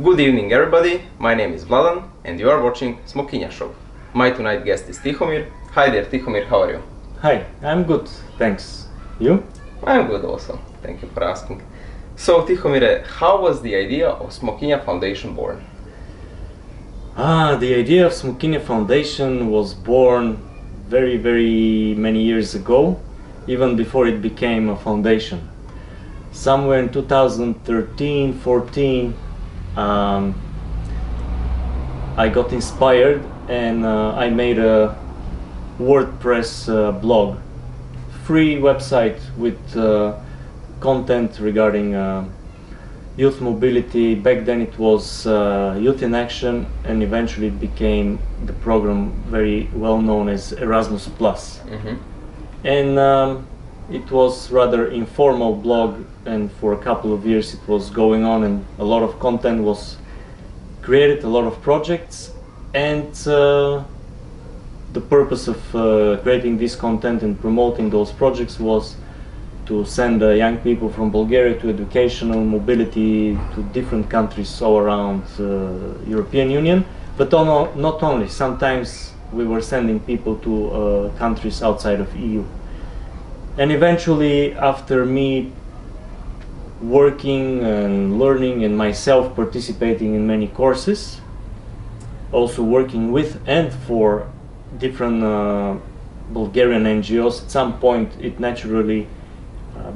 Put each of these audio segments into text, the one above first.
Good evening everybody, my name is Vladan and you are watching Smokinya Show. My tonight guest is Tihomir. Hi there Tihomir, how are you? Hi, I'm good, thanks. You? I'm good also, thank you for asking. So Tihomir, how was the idea of Smokinya Foundation born? The idea of Smokinya Foundation was born very many years ago, even before it became a foundation. Somewhere in 2013-14, I got inspired and I made a WordPress blog, free website with content regarding youth mobility. Back then it was Youth in Action, and eventually it became the program very well known as Erasmus+. And it was rather informal blog, and for a couple of years it was going on and a lot of content was created, a lot of projects, and the purpose of creating this content and promoting those projects was to send young people from Bulgaria to educational mobility to different countries all around European Union, but not only. Sometimes we were sending people to countries outside of EU. And eventually, after me working and learning and myself participating in many courses, also working with and for different Bulgarian NGOs, at some point it naturally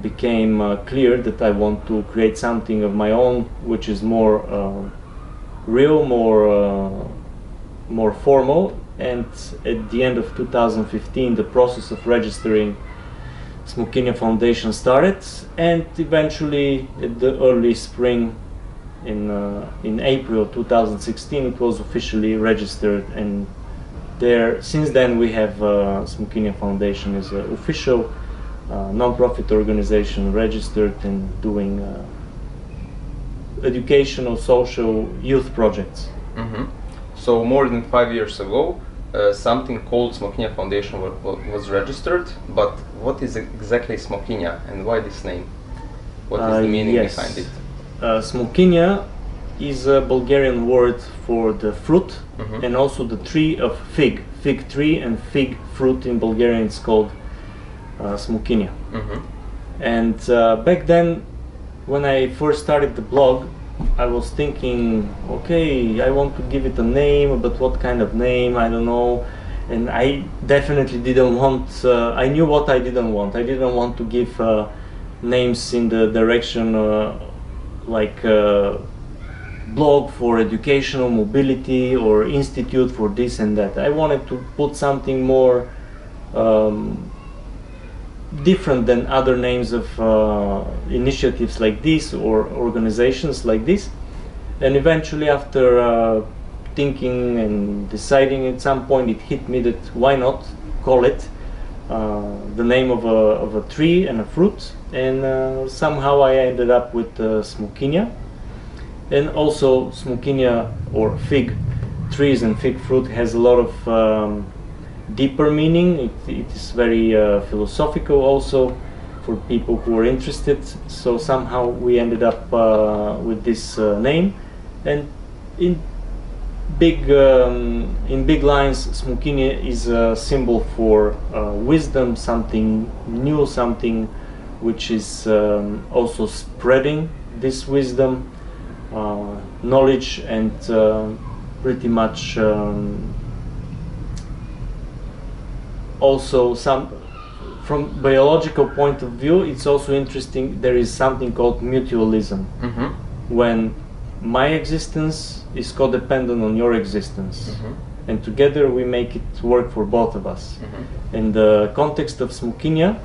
became clear that I want to create something of my own, which is more real, more formal. And at the end of 2015, the process of registering Smokinya Foundation started, and eventually at the early spring in April 2016 it was officially registered, and since then we have Smokinya Foundation as an official non-profit organization, registered and doing educational, social, youth projects. So more than 5 years ago something called Smokinya Foundation was registered, but what is exactly Smokinya and why this name? What is the meaning behind it? Smokinya is a Bulgarian word for the fruit and also the tree of fig tree, and fig fruit in Bulgarian it's called Smokinya. And back then when I first started the blog, I was thinking, okay, I want to give it a name, but what kind of name, I don't know. And I definitely didn't want, I knew what I didn't want. I didn't want to give names in the direction like blog for educational mobility or institute for this and that. I wanted to put something more different than other names of initiatives like this or organizations like this. And eventually, after thinking and deciding, at some point it hit me that why not call it the name of a tree and a fruit, and somehow I ended up with Smokinya. And also Smokinya, or fig trees and fig fruit, has a lot of deeper meaning. It is very philosophical also for people who are interested. So somehow we ended up with this name, and in big lines, Smokinya is a symbol for wisdom, something new, something which is also spreading this wisdom, knowledge, and pretty much also from biological point of view, it's also interesting. There is something called mutualism, when my existence is codependent on your existence, and together we make it work for both of us. In the context of Smokinya,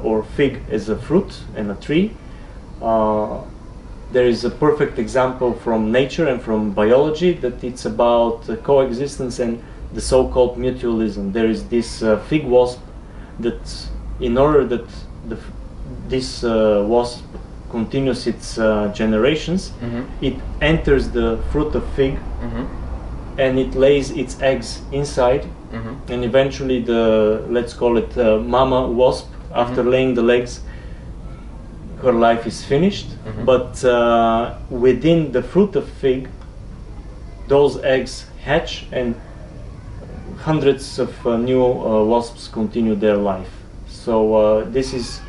or fig as a fruit and a tree, there is a perfect example from nature and from biology that it's about coexistence and the so-called mutualism. There is this fig wasp that, in order that this wasp continues its generations, it enters the fruit of fig and it lays its eggs inside, and eventually the, let's call it mama wasp, after laying the eggs, her life is finished. But within the fruit of fig, those eggs hatch and hundreds of new wasps continue their life. So this is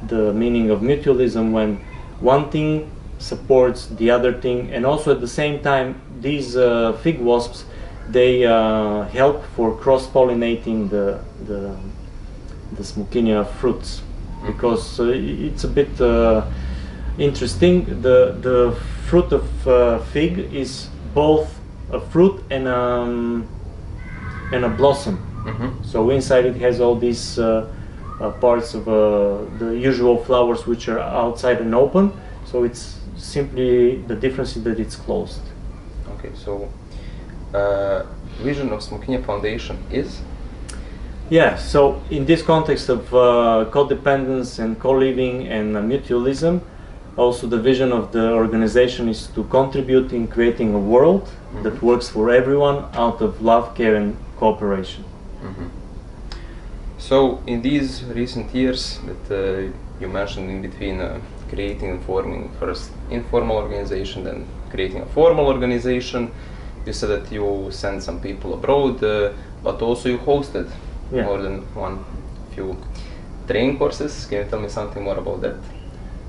the meaning of mutualism, when one thing supports the other thing, and also at the same time these fig wasps, they help for cross-pollinating the Smokinya fruits, because it's a bit interesting. The fruit of fig is both a fruit and a blossom. So inside it has all these parts of the usual flowers which are outside and open. So it's simply the difference is that it's closed. Okay, so vision of Smokinya Foundation is? Yeah, so in this context of codependence and co-living and mutualism, also the vision of the organization is to contribute in creating a world that works for everyone out of love, care and cooperation. So in these recent years that you mentioned, in between creating and forming first informal organization, then creating a formal organization, you said that you sent some people abroad, but also you hosted more than few training courses. Can you tell me something more about that?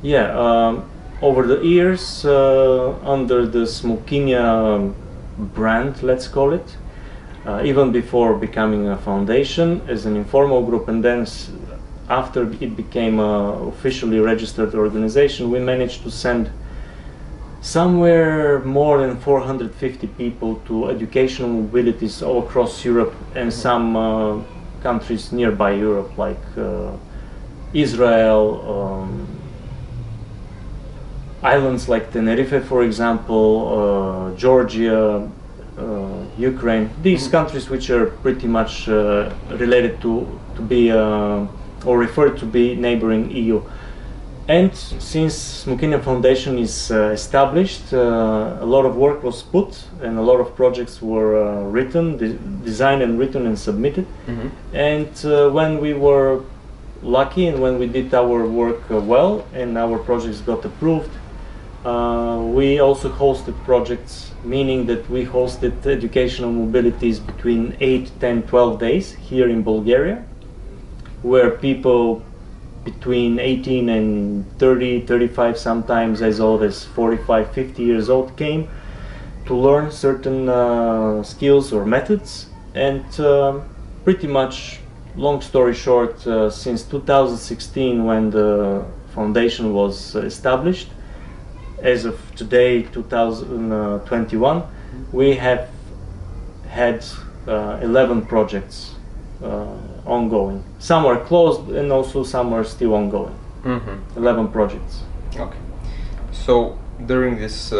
Yeah, over the years, under the Smokinya brand, let's call it, even before becoming a foundation, as an informal group, and then after it became an officially registered organization, we managed to send somewhere more than 450 people to educational mobilities all across Europe and some countries nearby Europe, like Israel, islands like Tenerife, for example, Georgia, Ukraine, these countries which are pretty much related to be or referred to be neighboring EU. And since Smokinya Foundation is established, a lot of work was put and a lot of projects were designed and written and submitted. And when we were lucky and when we did our work well and our projects got approved, we also hosted projects, meaning that we hosted educational mobilities between 8, 10, 12 days here in Bulgaria, where people between 18 and 30, 35, sometimes as old as 45, 50 years old came to learn certain skills or methods. And pretty much, long story short, since 2016, when the foundation was established, as of today, 2021, we have had 11 projects ongoing. Some are closed and also some are still ongoing. 11 projects. Okay. So during this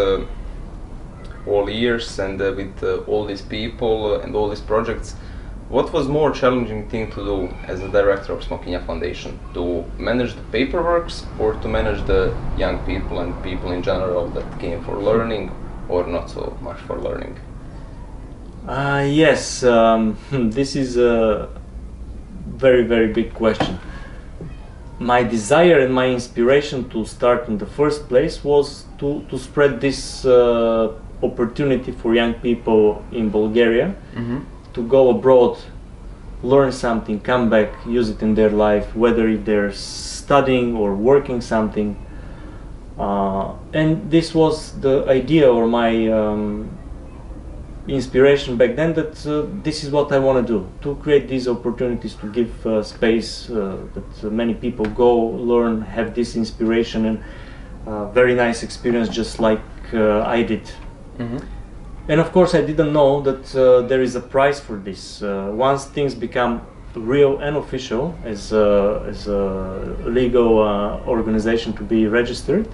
all years and with all these people and all these projects, what was more challenging thing to do as a director of Smokinya Foundation? To manage the paperwork or to manage the young people and people in general that came for learning or not so much for learning? Yes, this is a very, very big question. My desire and my inspiration to start in the first place was to spread this opportunity for young people in Bulgaria to go abroad, learn something, come back, use it in their life, whether if they're studying or working something. And this was the idea or my inspiration back then, that this is what I want to do, to create these opportunities, to give space that many people go, learn, have this inspiration and very nice experience just like I did. And of course I didn't know that there is a price for this. Once things become real and official as a legal organization to be registered,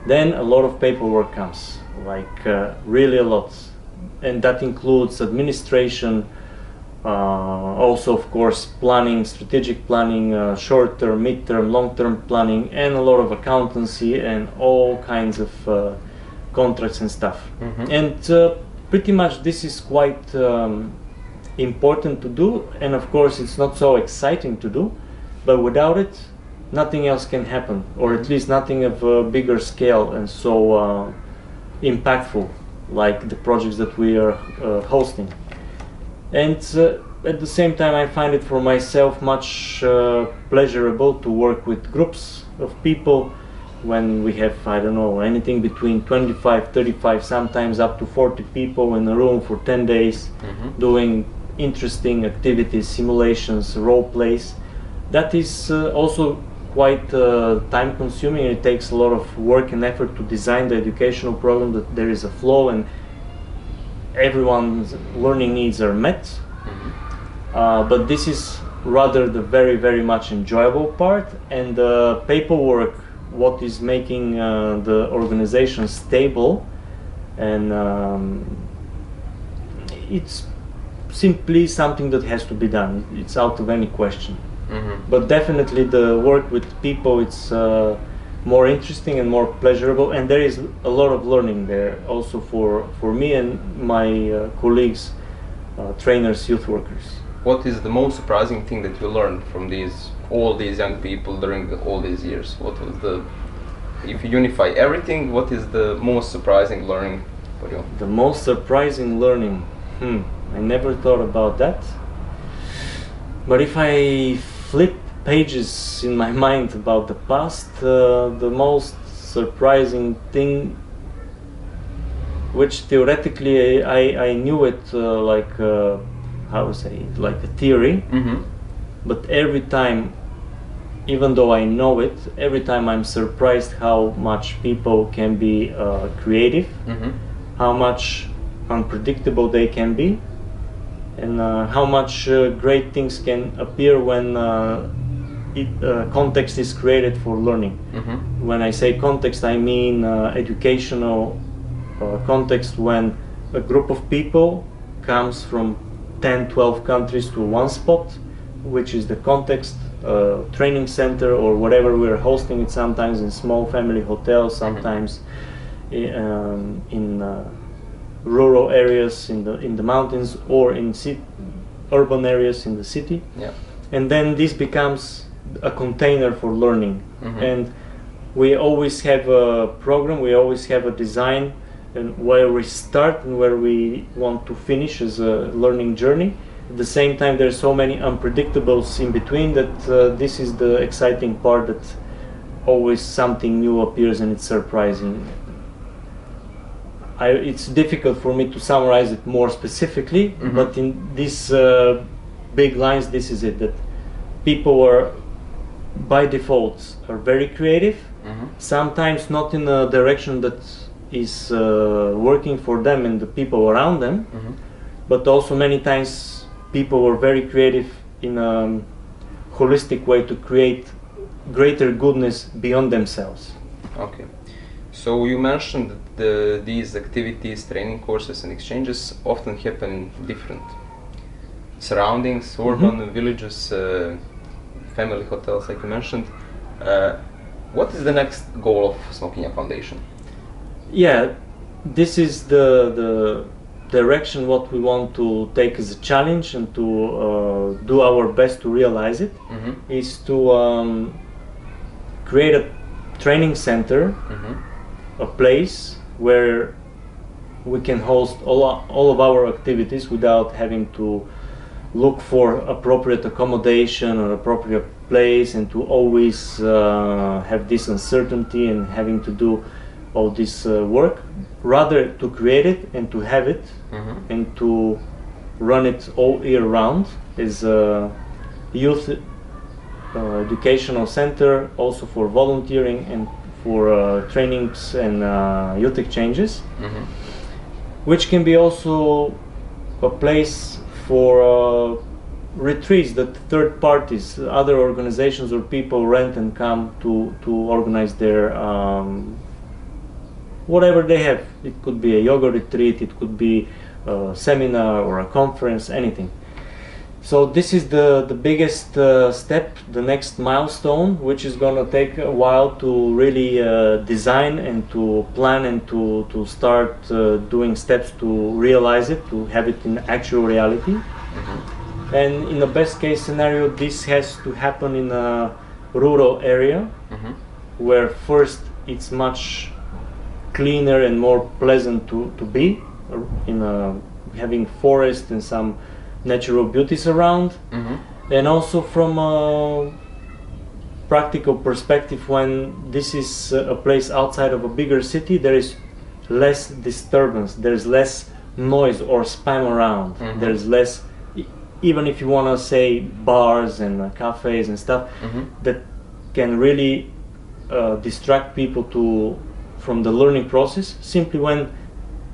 then a lot of paperwork comes, like really a lot. And that includes administration, also of course planning, strategic planning, short-term, mid-term, long-term planning, and a lot of accountancy and all kinds of contracts and stuff. And pretty much this is quite important to do, and of course it's not so exciting to do, but without it nothing else can happen, or at least nothing of a bigger scale and so impactful like the projects that we are hosting. And at the same time, I find it for myself much pleasurable to work with groups of people when we have, I don't know, anything between 25, 35, sometimes up to 40 people in a room for 10 days, doing interesting activities, simulations, role plays. That is also quite time consuming. It takes a lot of work and effort to design the educational program, that there is a flow and everyone's learning needs are met. But this is rather the very, very much enjoyable part, and the paperwork, what is making the organization stable, and it's simply something that has to be done. It's out of any question. But definitely the work with people, it's more interesting and more pleasurable, and there is a lot of learning there also for me and my colleagues, trainers, youth workers. What is the most surprising thing that you learned from all these young people during all these years? What was if you unify everything, what is the most surprising learning for you? The most surprising learning? I never thought about that. But if I flip pages in my mind about the past, the most surprising thing, which theoretically I knew it like how to say it, like a theory, but every time, even though I know it, every time I'm surprised how much people can be creative, how much unpredictable they can be, and how much great things can appear when context is created for learning. When I say context, I mean educational context, when a group of people comes from 10, 12 countries to one spot, which is the context, training center or whatever we're hosting it, sometimes in small family hotels, sometimes in rural areas in the mountains, or in urban areas in the city. And then this becomes a container for learning. And we always have a program, we always have a design, and where we start and where we want to finish as a learning journey. At the same time, there's so many unpredictables in between that this is the exciting part, that always something new appears and it's surprising. It's difficult for me to summarize it more specifically, but in these big lines, this is it, that people are by default are very creative, sometimes not in a direction that is working for them and the people around them, but also many times people are very creative in a holistic way to create greater goodness beyond themselves. Okay. So you mentioned that these activities, training courses and exchanges often happen in different surroundings, urban villages, family hotels, like you mentioned. What is the next goal of Smokinya Foundation? Yeah, this is the direction what we want to take as a challenge, and to do our best to realize it, is to create a training center, a place where we can host all of our activities without having to look for appropriate accommodation or appropriate place, and to always have this uncertainty and having to do all this work. Rather to create it and to have it, and to run it all year round as a youth educational center, also for volunteering and for trainings and youth exchanges, which can be also a place for retreats that third parties, other organizations or people rent and come to organize their whatever they have. It could be a yoga retreat, it could be a seminar or a conference, anything. So this is the biggest step, the next milestone, which is going to take a while to really design and to plan and to start doing steps to realize it, to have it in actual reality. And in the best case scenario, this has to happen in a rural area, where first it's much cleaner and more pleasant to be, having forest and some natural beauties around, and also from a practical perspective, when this is a place outside of a bigger city, there is less disturbance, there's less noise or spam around, there's less, even if you want to say bars and cafes and stuff, that can really distract people from the learning process. Simply when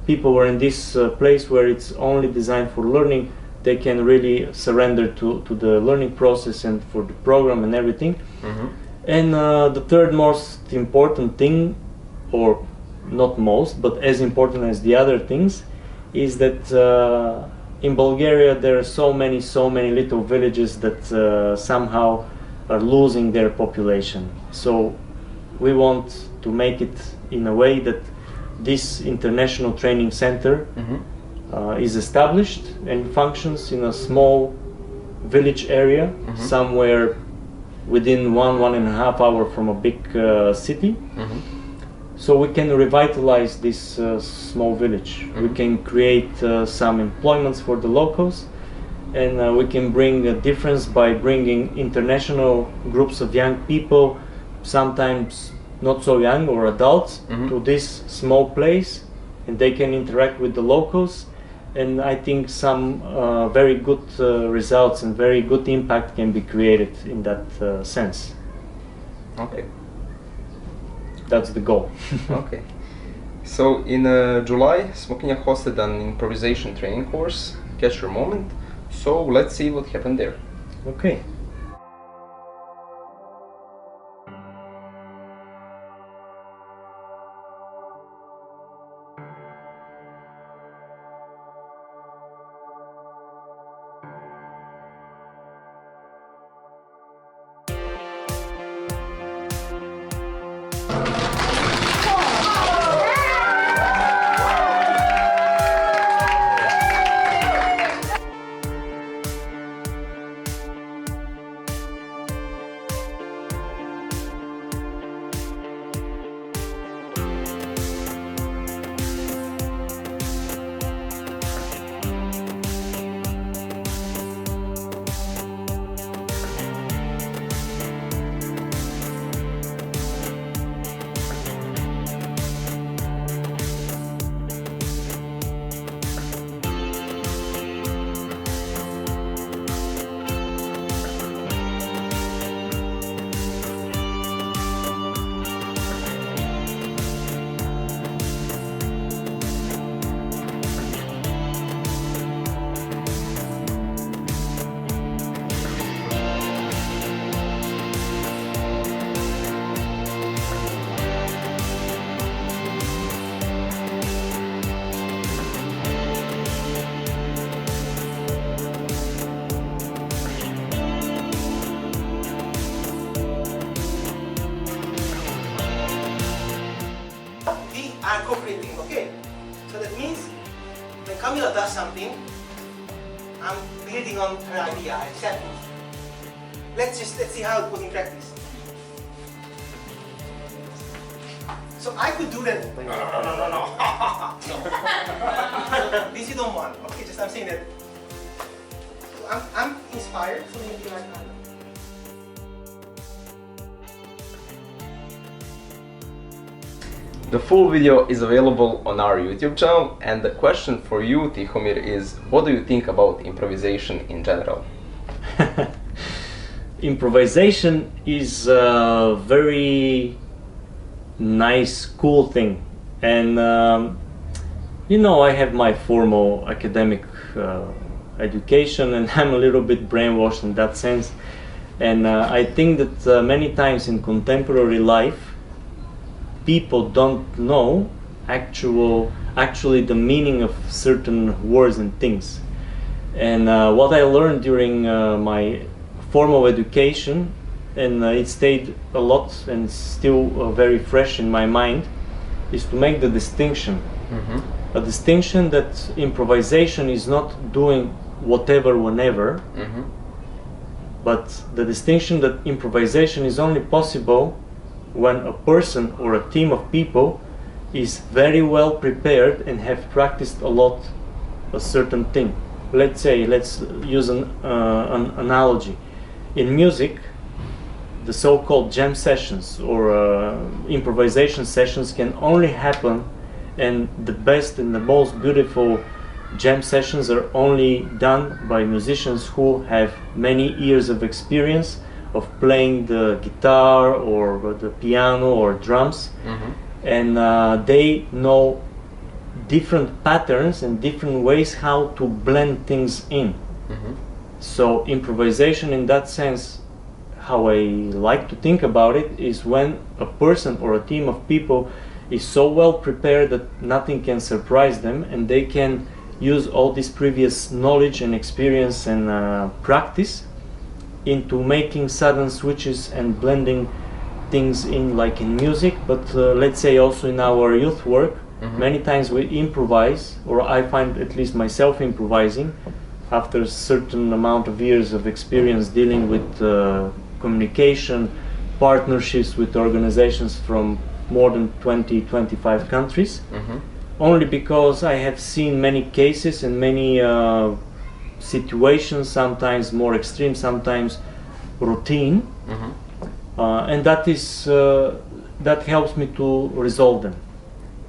people were in this place where it's only designed for learning, they can really surrender to the learning process and for the program and everything. And the third most important thing, or not most, but as important as the other things, is that in Bulgaria there are so many little villages that somehow are losing their population. So we want to make it in a way that this international training center is established and functions in a small village area, somewhere within 1.5 hours from a big city. So we can revitalize this small village. We can create some employments for the locals, and we can bring a difference by bringing international groups of young people, sometimes not so young or adults, to this small place, and they can interact with the locals. And I think some very good results and very good impact can be created in that sense. Okay. That's the goal. Okay. So in July, Smokinya hosted an improvisation training course, Catch Your Moment. So let's see what happened there. Okay. Co-creating, okay? So that means when Camila does something, I'm building on her idea, I accept it. Let's see how it goes in practice. So I could do that. No. So this you don't want. Okay, just I'm saying that. So I'm inspired, so maybe like that. The full video is available on our YouTube channel, and the question for you, Tihomir, is what do you think about improvisation in general? Improvisation is a very nice, cool thing, and you know, I have my formal academic education, and I'm a little bit brainwashed in that sense, and I think that many times in contemporary life people don't know actually the meaning of certain words and things. And what I learned during my formal education, and it stayed a lot and still very fresh in my mind, is to make the distinction. A distinction that improvisation is not doing whatever, whenever, But the distinction that improvisation is only possible when a person or a team of people is very well prepared and have practiced a lot a certain thing. Let's use an analogy. In music, the so-called jam sessions or improvisation sessions can only happen, and the best and the most beautiful jam sessions are only done by musicians who have many years of experience of playing the guitar or the piano or drums, and they know different patterns and different ways how to blend things in. So improvisation in that sense, how I like to think about it, is when a person or a team of people is so well prepared that nothing can surprise them, and they can use all this previous knowledge and experience and practice into making sudden switches and blending things in, like in music, but let's say also in our youth work. Many times we improvise, or I find at least myself improvising after a certain amount of years of experience dealing with communication, partnerships with organizations from more than 20-25 countries, only because I have seen many cases and many situations, sometimes more extreme, sometimes routine, and that helps me to resolve them.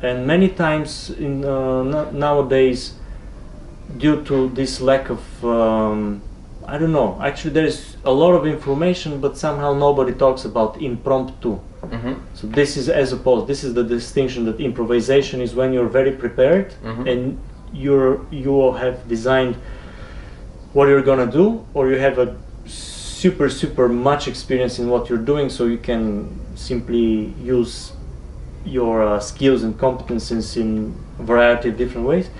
And many times nowadays, due to this lack of I don't know, actually there is a lot of information, but somehow nobody talks about impromptu. So this is this is the distinction, that improvisation is when you're very prepared and you have designed what you're gonna do, or you have a super much experience in what you're doing, so you can simply use your skills and competencies in a variety of different ways.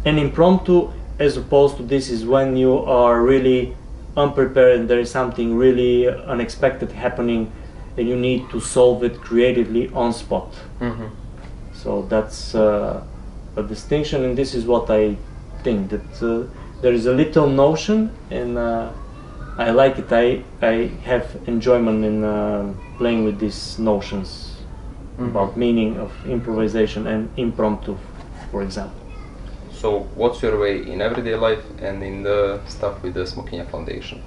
And impromptu, as opposed to this, is when you are really unprepared and there is something really unexpected happening and you need to solve it creatively on spot. So that's a distinction, and this is what I think, that there is a little notion, and I like it. I have enjoyment in playing with these notions about meaning of improvisation and impromptu, for example. So what's your way in everyday life and in the stuff with the Smokinya Foundation?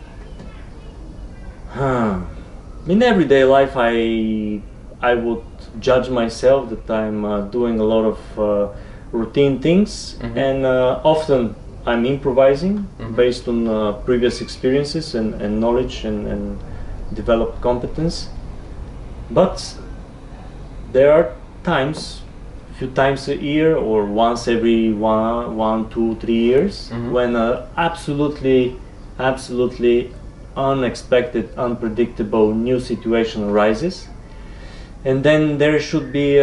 In everyday life, I would judge myself that I'm doing a lot of routine things, and often I'm improvising based on previous experiences and knowledge and developed competence. But there are times, a few times a year or once every 1, 2, 3 years, when absolutely unexpected, unpredictable new situation arises, and then there should be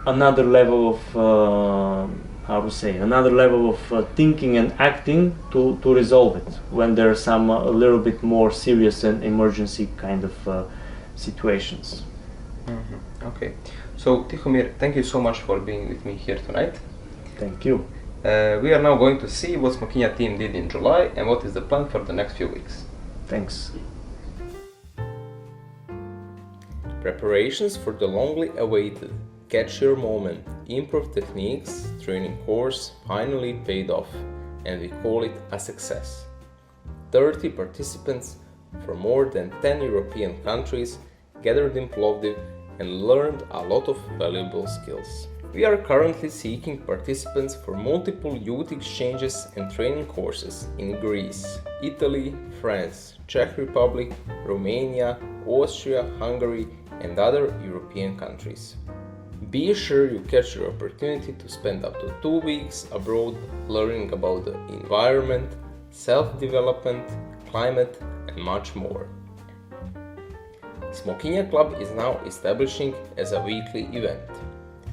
another level of another level of thinking and acting to resolve it, when there are some a little bit more serious and emergency kind of situations. Okay, so Tihomir, thank you so much for being with me here tonight. Thank you. We are now going to see what Smokinya team did in July and what is the plan for the next few weeks. Thanks. Preparations for the longly awaited Catch Your Moment improv techniques training course finally paid off, and we call it a success. 30 participants from more than 10 European countries gathered in Plovdiv and learned a lot of valuable skills. We are currently seeking participants for multiple youth exchanges and training courses in Greece, Italy, France, Czech Republic, Romania, Austria, Hungary, and other European countries. Be sure you catch your opportunity to spend up to 2 weeks abroad learning about the environment, self-development, climate, and much more. Smokinya Club is now establishing as a weekly event.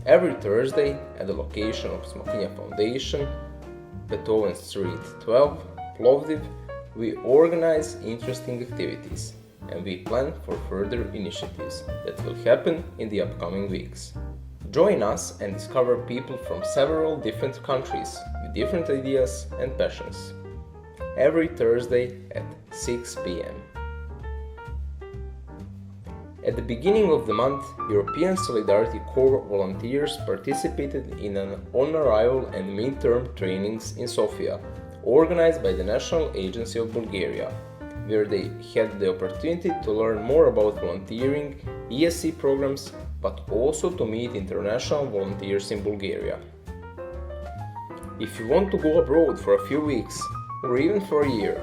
Every Thursday at the location of Smokinya Foundation, Beethoven Street 12, Plovdiv, we organize interesting activities, and we plan for further initiatives that will happen in the upcoming weeks. Join us and discover people from several different countries with different ideas and passions. every Thursday at 6 p.m. At the beginning of the month, European Solidarity Corps volunteers participated in an on-arrival and midterm trainings in Sofia, organized by the National Agency of Bulgaria, where they had the opportunity to learn more about volunteering, ESC programs, but also to meet international volunteers in Bulgaria. If you want to go abroad for a few weeks, or even for a year,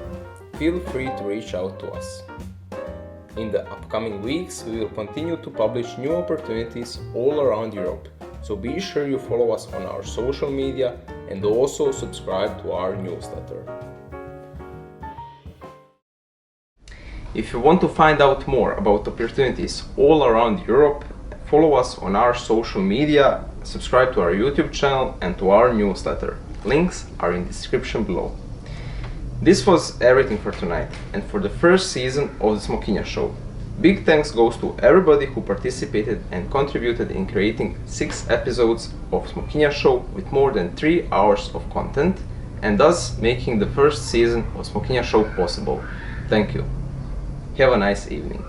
feel free to reach out to us. In the upcoming weeks, we will continue to publish new opportunities all around Europe, so be sure you follow us on our social media and also subscribe to our newsletter. If you want to find out more about opportunities all around Europe, follow us on our social media, subscribe to our YouTube channel and to our newsletter. Links are in the description below. This was everything for tonight and for the first season of the Smokinya Show. Big thanks goes to everybody who participated and contributed in creating 6 episodes of Smokinya Show with more than 3 hours of content, and thus making the first season of Smokinya Show possible. Thank you. Have a nice evening.